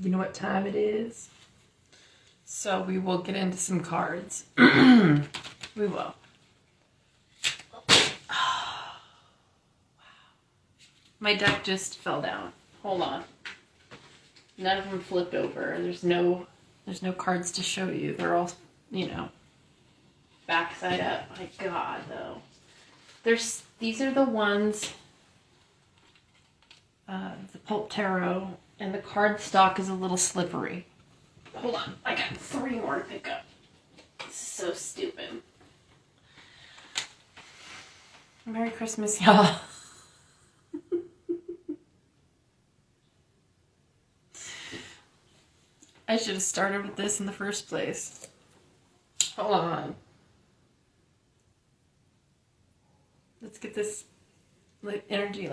You know what time it is? So we will get into some cards. We will. My deck just fell down. Hold on. None of them flipped over. There's no cards to show you. They're all, backside up. My God, though. These are the ones, the Pulp Tarot, and the card stock is a little slippery. Hold on, I got 3 more to pick up. This is so stupid. Merry Christmas, y'all. I should have started with this in the first place. Hold on. Let's get this energy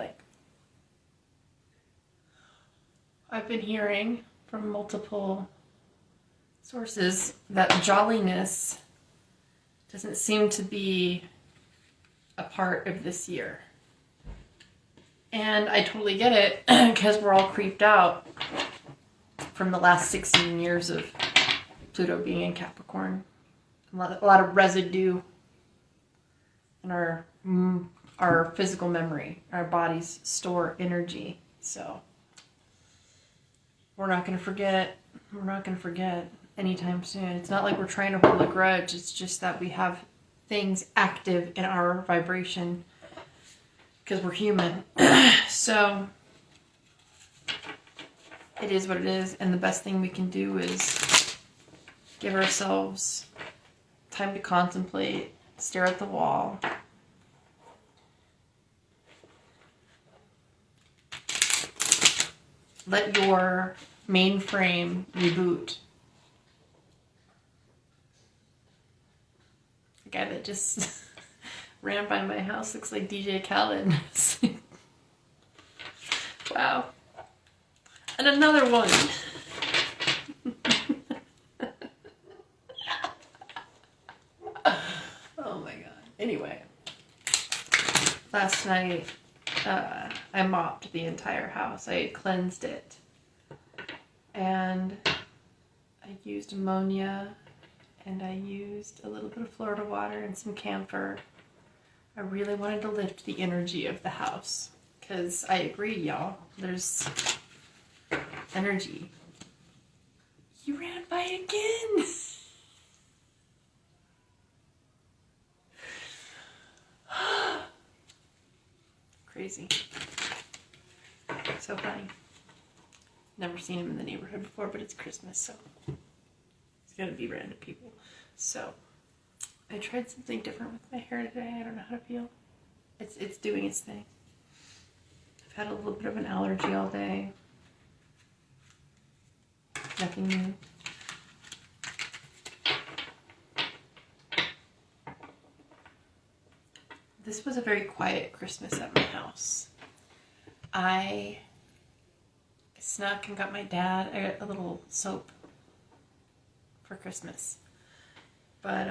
I've been hearing from multiple sources that jolliness doesn't seem to be a part of this year. And I totally get it because we're all creeped out from the last 16 years of Pluto being in Capricorn. A lot of residue in our physical memory. Our bodies store energy. So we're not going to forget. We're not going to forget anytime soon. It's not like we're trying to hold a grudge. It's just that we have things active in our vibration because we're human. So it is what it is, and the best thing we can do is give ourselves time to contemplate, stare at the wall, let your mainframe reboot. The guy that just ran by my house looks like DJ Khaled. Wow. And another one. Oh my God. Anyway, last night I mopped the entire house. I cleansed it. And I used ammonia and I used a little bit of Florida water and some camphor. I really wanted to lift the energy of the house because I agree, y'all. There's energy. You ran by again. Crazy. So funny. Never seen him in the neighborhood before, but it's Christmas, so it's gonna be random people. So I tried something different with my hair today. I don't know how to feel. It's doing its thing. I've had a little bit of an allergy all day. Nothing new. This was a very quiet Christmas at my house. I snuck and got my dad a little soap for Christmas. But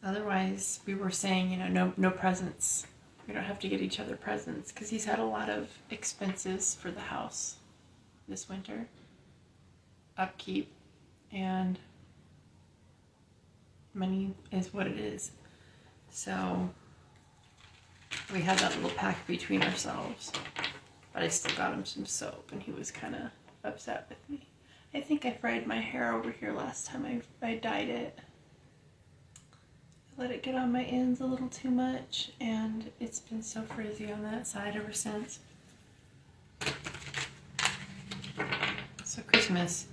otherwise we were saying, no presents. We don't have to get each other presents because he's had a lot of expenses for the house this winter. Upkeep, and money is what it is. So we had that little pact between ourselves, but I still got him some soap and he was kind of upset with me. I think I fried my hair over here last time I dyed it. I let it get on my ends a little too much and it's been so frizzy on that side ever since. So Christmas.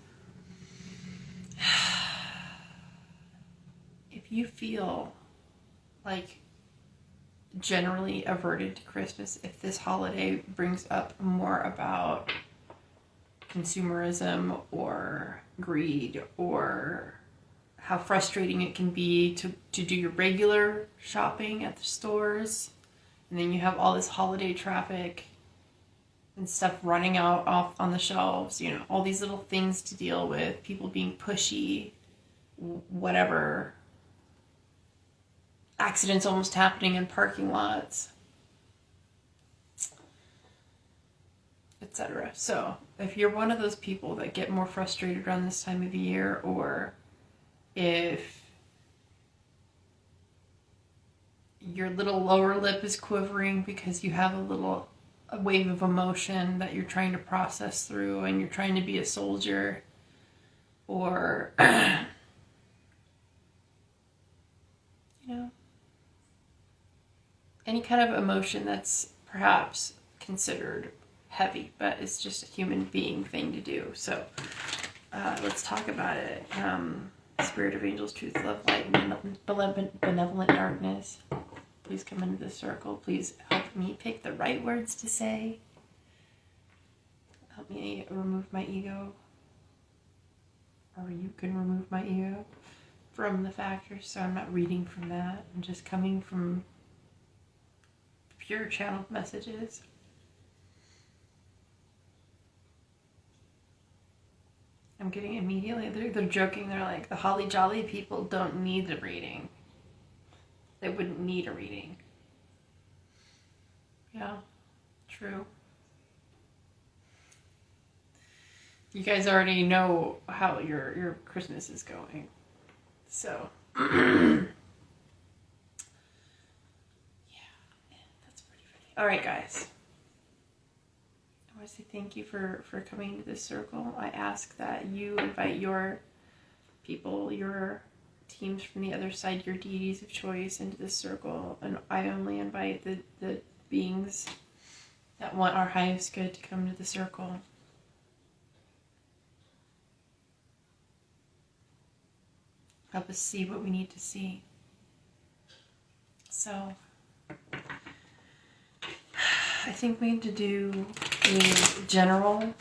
If you feel like generally averted to Christmas, if this holiday brings up more about consumerism or greed or how frustrating it can be to do your regular shopping at the stores, and then you have all this holiday traffic and stuff running out off on the shelves, all these little things to deal with, people being pushy, whatever, accidents almost happening in parking lots. etc. So if you're one of those people that get more frustrated around this time of year, or if your little lower lip is quivering because you have a wave of emotion that you're trying to process through and you're trying to be a soldier, or any kind of emotion that's perhaps considered heavy, but it's just a human being thing to do. So let's talk about it. Spirit of angels, truth, love, light, benevolent darkness. Please come into this circle. Please help me pick the right words to say. Help me remove my ego. Or you can remove my ego from the factors, so I'm not reading from that. I'm just coming from pure channeled messages. I'm getting immediately, they're joking, they're like, the holly jolly people don't need the reading. They wouldn't need a reading. Yeah, true. You guys already know how your Christmas is going. So, yeah, that's pretty funny. All right, guys. I want to say thank you for coming to this circle. I ask that you invite your people, your teams from the other side, your deities of choice into this circle. And I only invite the beings that want our highest good to come to the circle. Help us see what we need to see. So, I think we need to do a general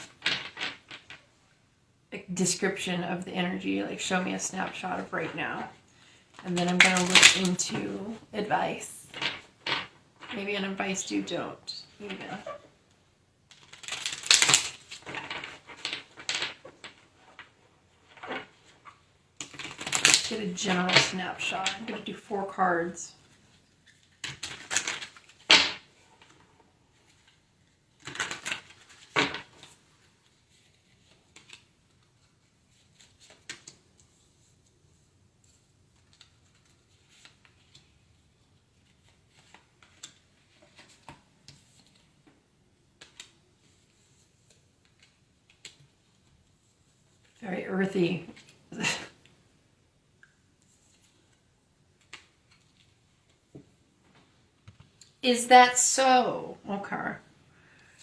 description of the energy, like show me a snapshot of right now. And then I'm going to look into advice. Maybe an advice do don't. Yeah. Get a general snapshot. I'm going to do 4 cards. Very earthy. Is that so? Okay.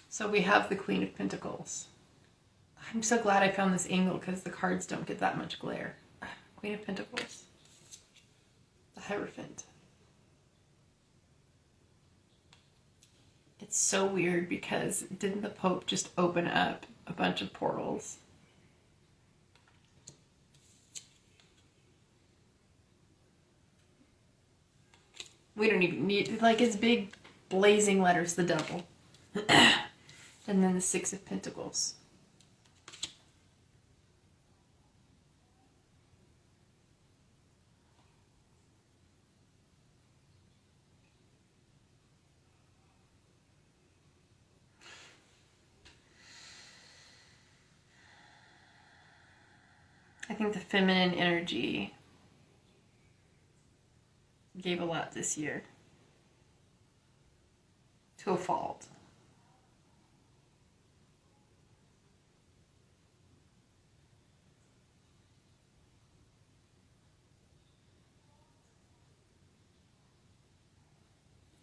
So we have the Queen of Pentacles. I'm so glad I found this angle because the cards don't get that much glare. Queen of Pentacles. The Hierophant. It's so weird because didn't the Pope just open up a bunch of portals? We don't even need, like, it's big blazing letters, the Devil. And then the 6 of Pentacles. I think the feminine energy gave a lot this year. To a fault.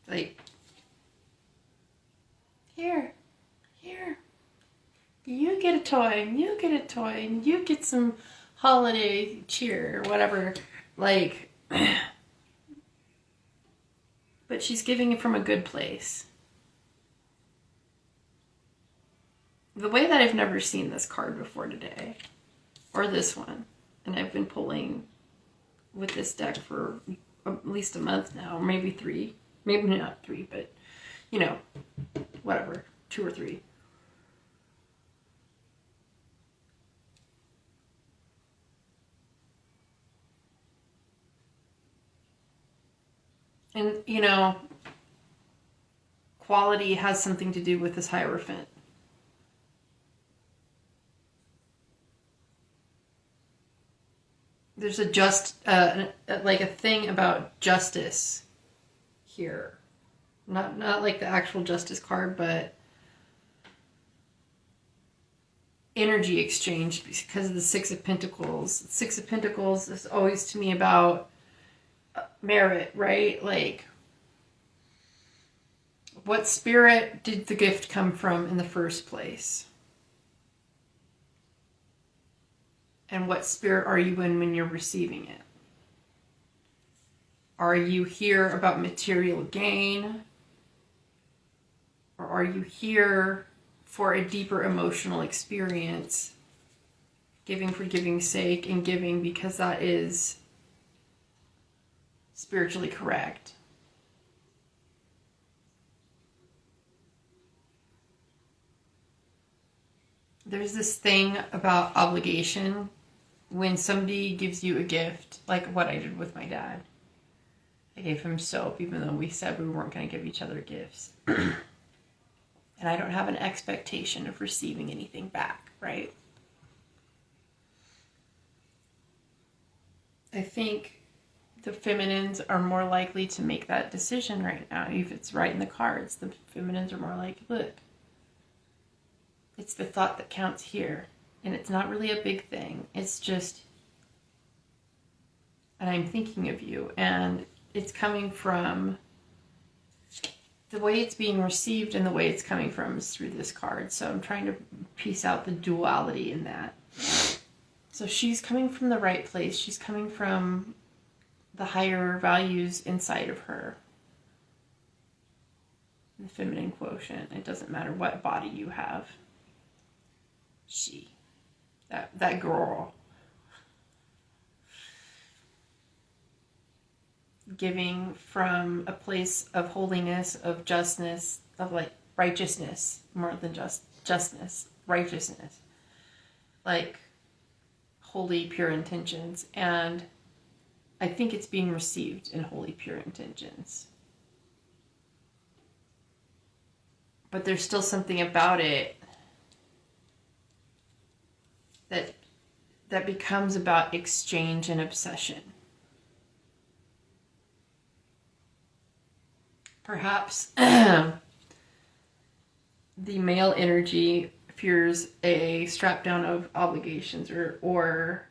Like, here, you get a toy, and you get a toy, and you get some holiday cheer, or whatever. Like, but she's giving it from a good place. The way that I've never seen this card before today, or this one, and I've been pulling with this deck for at least a month now, maybe 3. Maybe not 3, but, you know, whatever, 2 or 3. And, you know, quality has something to do with this Hierophant. there's like a thing about justice here. Not like the actual justice card, but energy exchange because of the Six of Pentacles. Six of Pentacles is always to me about merit, right? Like, what spirit did the gift come from in the first place? And what spirit are you in when you're receiving it? Are you here about material gain? Or are you here for a deeper emotional experience? Giving for giving's sake, and giving because that is spiritually correct. There's this thing about obligation when somebody gives you a gift, like what I did with my dad. I gave him soap, even though we said we weren't going to give each other gifts. And I don't have an expectation of receiving anything back, right? I think the feminines are more likely to make that decision right now. If it's right in the cards, the feminines are more like, look, it's the thought that counts here. And it's not really a big thing. It's just, and I'm thinking of you. And it's coming from, the way it's being received and the way it's coming from is through this card. So I'm trying to piece out the duality in that. So she's coming from the right place. She's coming from the higher values inside of her. The feminine quotient. It doesn't matter what body you have. She. That girl. Giving from a place of holiness, of justness, of like righteousness, more than justness, righteousness. Like holy, pure intentions. And I think it's being received in holy, pure intentions. But there's still something about it that becomes about exchange and obsession. Perhaps the male energy fears a strap down of obligations or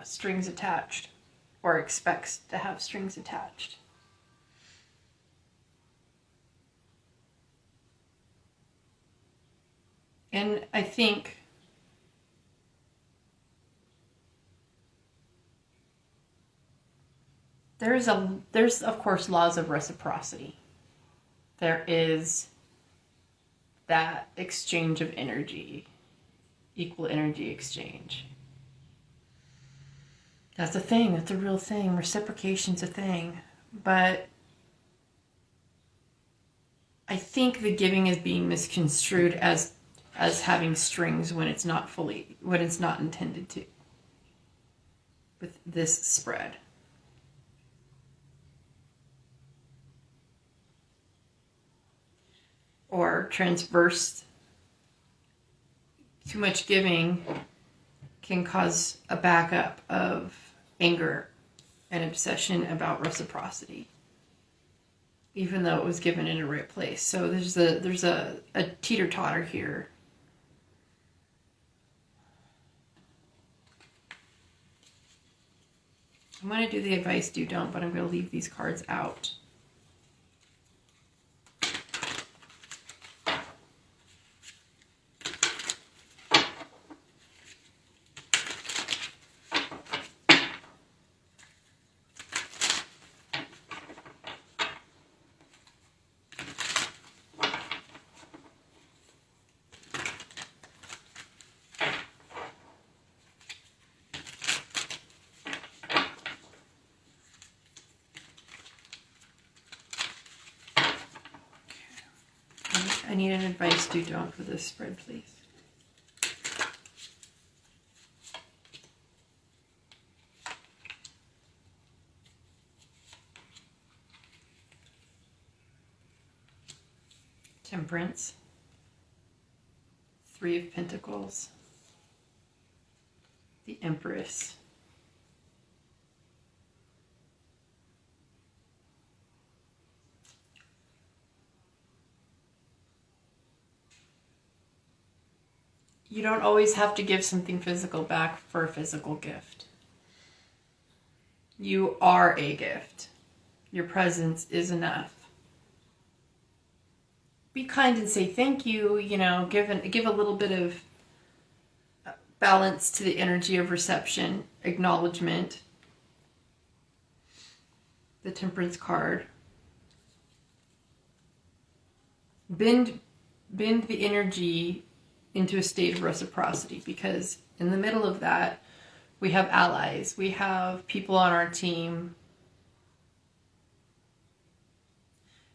strings attached, or expects to have strings attached. And I think there's of course laws of reciprocity. There is that exchange of energy, equal energy exchange. That's a thing. That's a real thing. Reciprocation's a thing. But I think the giving is being misconstrued as having strings when it's not intended to. With this spread. Or transverse, too much giving can cause a backup of anger and obsession about reciprocity, even though it was given in a right place. So there's a teeter-totter here. I'm going to do the advice do don't, but I'm going to leave these cards out. I need an advice do don't for this spread, please. Temperance. Three of Pentacles. the Empress. You don't always have to give something physical back for a physical gift. You are a gift. Your presence is enough. Be kind and say thank you, give a little bit of balance to the energy of reception, acknowledgement. The Temperance card. Bend the energy into a state of reciprocity, because in the middle of that, we have allies. We have people on our team.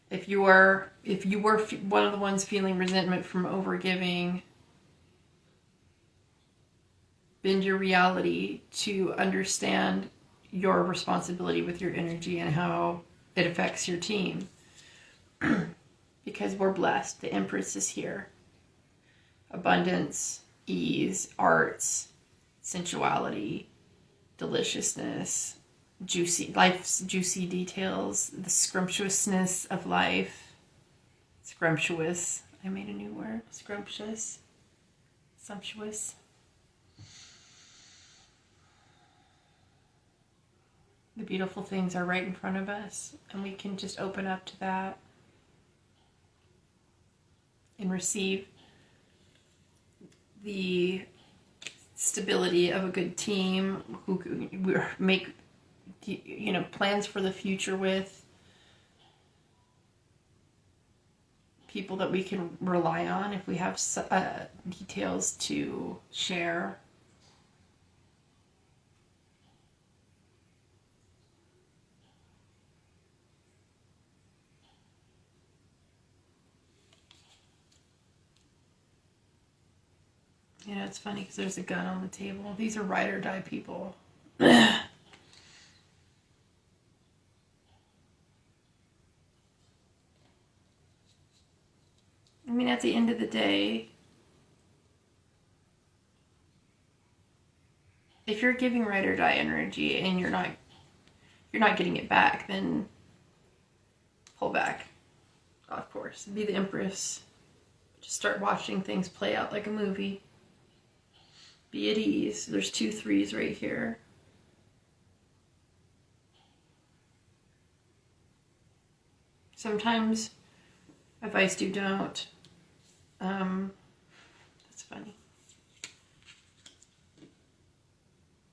If you were one of the ones feeling resentment from overgiving, bend your reality to understand your responsibility with your energy and how it affects your team. Because we're blessed. The Empress is here. Abundance, ease, arts, sensuality, deliciousness, life's juicy details, the scrumptiousness of life. Scrumptious. I made a new word. Scrumptious. Sumptuous. The beautiful things are right in front of us, and we can just open up to that and receive the stability of a good team who we make plans for the future with, people that we can rely on if we have details to share. It's funny because there's a gun on the table. These are ride or die people. I mean, at the end of the day, if you're giving ride or die energy and you're not getting it back, then pull back. Of course, be the Empress. Just start watching things play out like a movie. Be at ease. There's 2 3s right here. Sometimes advice don't. That's funny.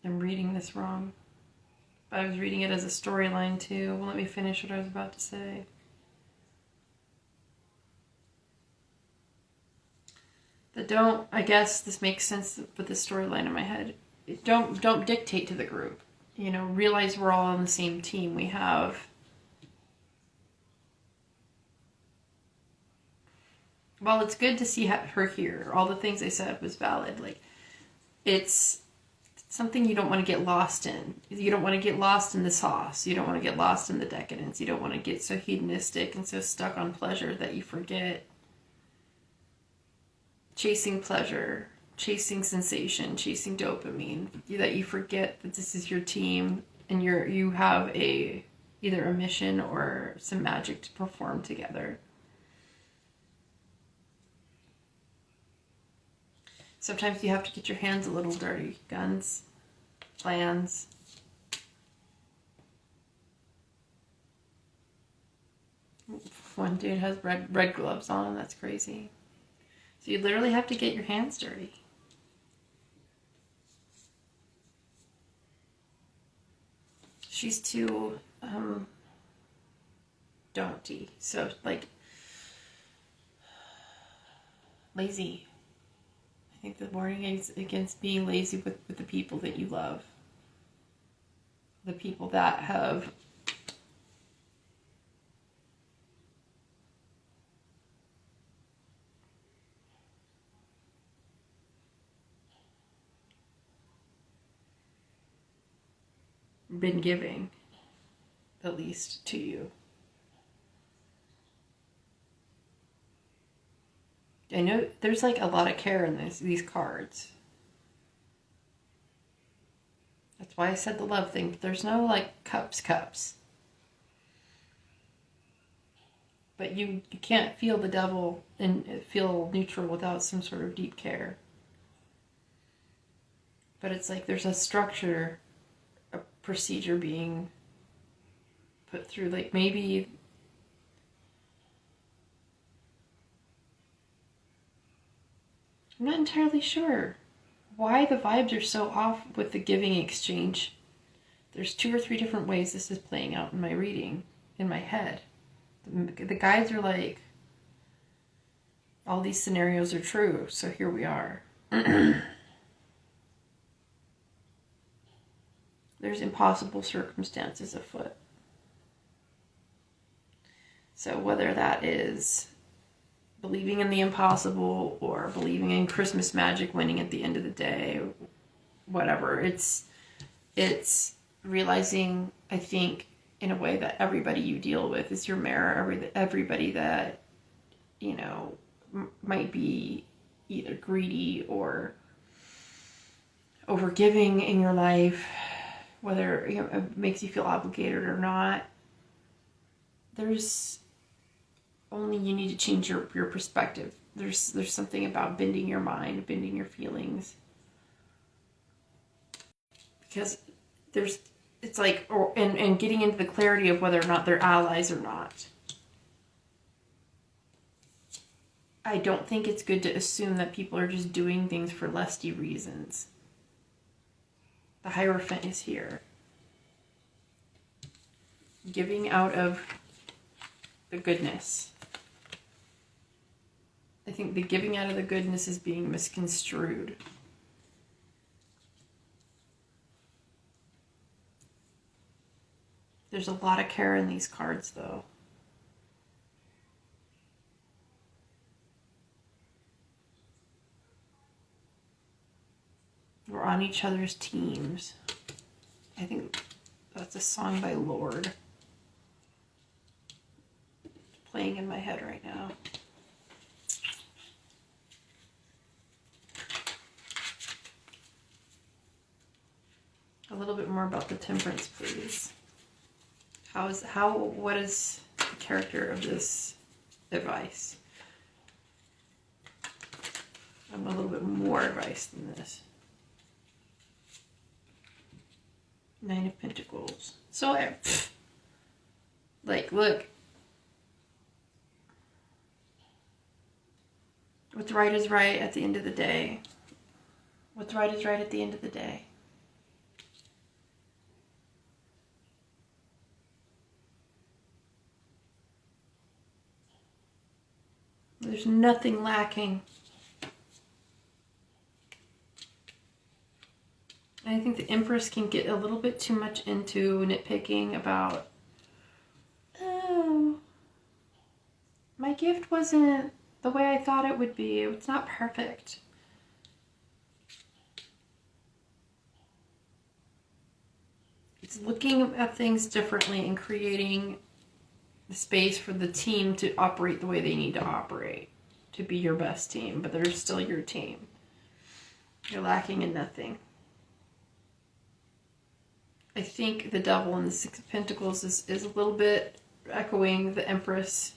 I'm reading this wrong. But I was reading it as a storyline too. Well, let me finish what I was about to say. I guess this makes sense with the storyline in my head. Don't dictate to the group. Realize we're all on the same team. We have while it's good to see her here, all the things I said was valid. Like, it's something you don't want to get lost in. You don't want to get lost in the sauce. You don't want to get lost in the decadence. You don't want to get so hedonistic and so stuck on pleasure that you forget chasing pleasure, chasing sensation, chasing dopamine, that you forget that this is your team and you have either a mission or some magic to perform together. Sometimes you have to get your hands a little dirty. Guns, plans. One dude has red gloves on. That's crazy. So you literally have to get your hands dirty. She's too daunty. So, like, lazy. I think the warning is against being lazy with the people that you love. The people that have been giving the least to you. I know there's like a lot of care in these cards. That's why I said the love thing. There's no like cups. But you can't feel the devil and feel neutral without some sort of deep care. But it's like there's a structure, a procedure being put through. Like maybe I'm not entirely sure why the vibes are so off with the giving exchange. There's 2 or 3 different ways this is playing out in my reading, in my head. The guides are like, all these scenarios are true, so here we are. There's impossible circumstances afoot. So whether that is believing in the impossible or believing in Christmas magic winning at the end of the day, whatever, it's realizing, I think, in a way that everybody you deal with is your mirror. Everybody that, you know, might be either greedy or overgiving in your life, whether it makes you feel obligated or not, there's only, you need to change your perspective. There's something about bending your mind, bending your feelings, because it's like, and getting into the clarity of whether or not they're allies or not. I don't think it's good to assume that people are just doing things for lusty reasons. The Hierophant is here. Giving out of the goodness. I think the giving out of the goodness is being misconstrued. There's a lot of care in these cards, though. We're on each other's teams. I think that's a song by Lord. It's playing in my head right now. A little bit more about the Temperance, please. What is the character of this advice? I'm a little bit more advice than this. 9 of Pentacles. So, like, look. What's right is right at the end of the day. What's right is right at the end of the day. There's nothing lacking. I think the Empress can get a little bit too much into nitpicking about, oh, my gift wasn't the way I thought it would be. It's not perfect. It's looking at things differently and creating the space for the team to operate the way they need to operate, to be your best team, but they're still your team. You're lacking in nothing. I think the Devil in the 6 of Pentacles is a little bit echoing the Empress.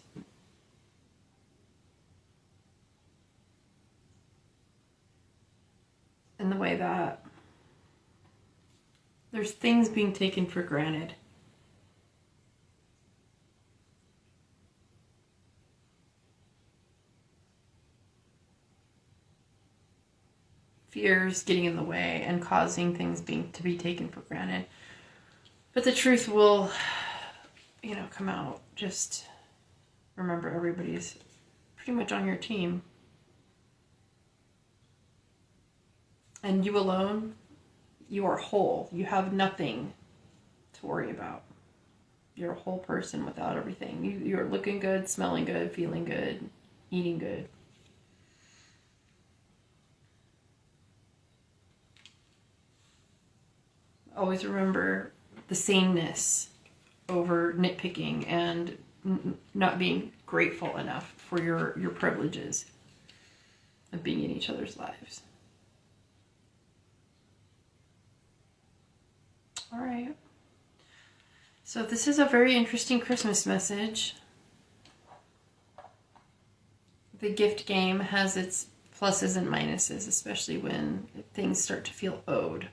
In the way that there's things being taken for granted. Fears getting in the way and causing things to be taken for granted. But the truth will, come out. Just remember, everybody's pretty much on your team. And you alone, you are whole. You have nothing to worry about. You're a whole person without everything. You're looking good, smelling good, feeling good, eating good. Always remember the sameness over nitpicking and not being grateful enough for your privileges of being in each other's lives. All right. So this is a very interesting Christmas message. The gift game has its pluses and minuses, especially when things start to feel owed.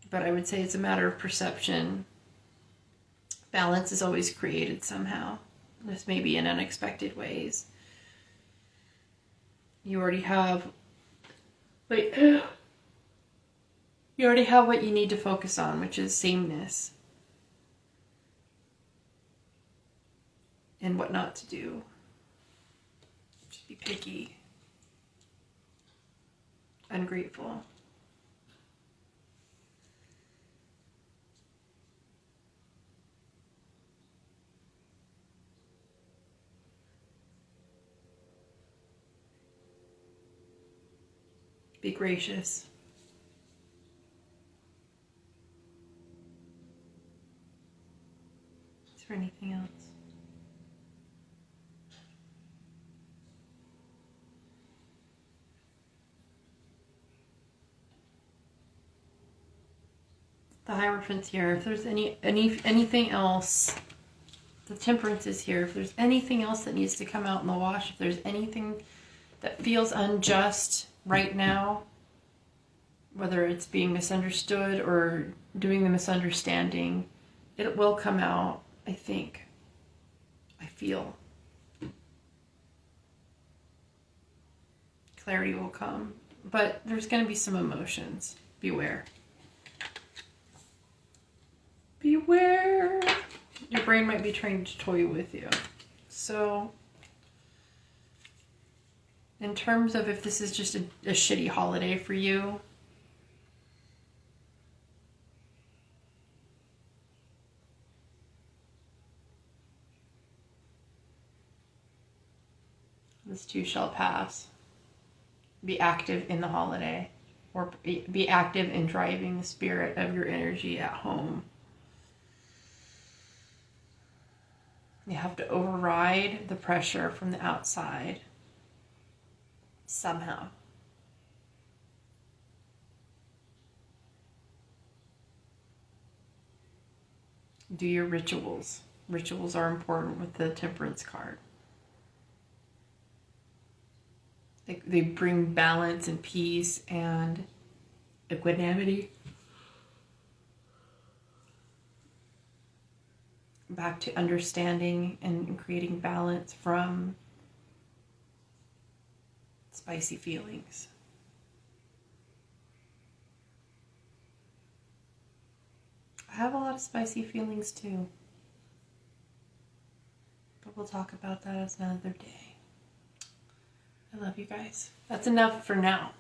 But I would say it's a matter of perception. Balance is always created somehow. This may be in unexpected ways. You already have what you need to focus on, which is sameness. And what not to do. Just be picky. Ungrateful. Be gracious. Is there anything else? The Hierophant's here. If there's anything else, the Temperance is here. If there's anything else that needs to come out in the wash, if there's anything that feels unjust right now, whether it's being misunderstood or doing the misunderstanding, it will come out, I think. I feel. Clarity will come. But there's going to be some emotions. Beware. Beware. Your brain might be trying to toy with you. So, in terms of if this is just a shitty holiday for you, this too shall pass. Be active in the holiday, or be active in driving the spirit of your energy at home. You have to override the pressure from the outside somehow. Do your rituals. Rituals are important with the Temperance card. They bring balance and peace and equanimity back to understanding and creating balance from spicy feelings. I have a lot of spicy feelings too, but we'll talk about that as another day. I love you guys. That's enough for now.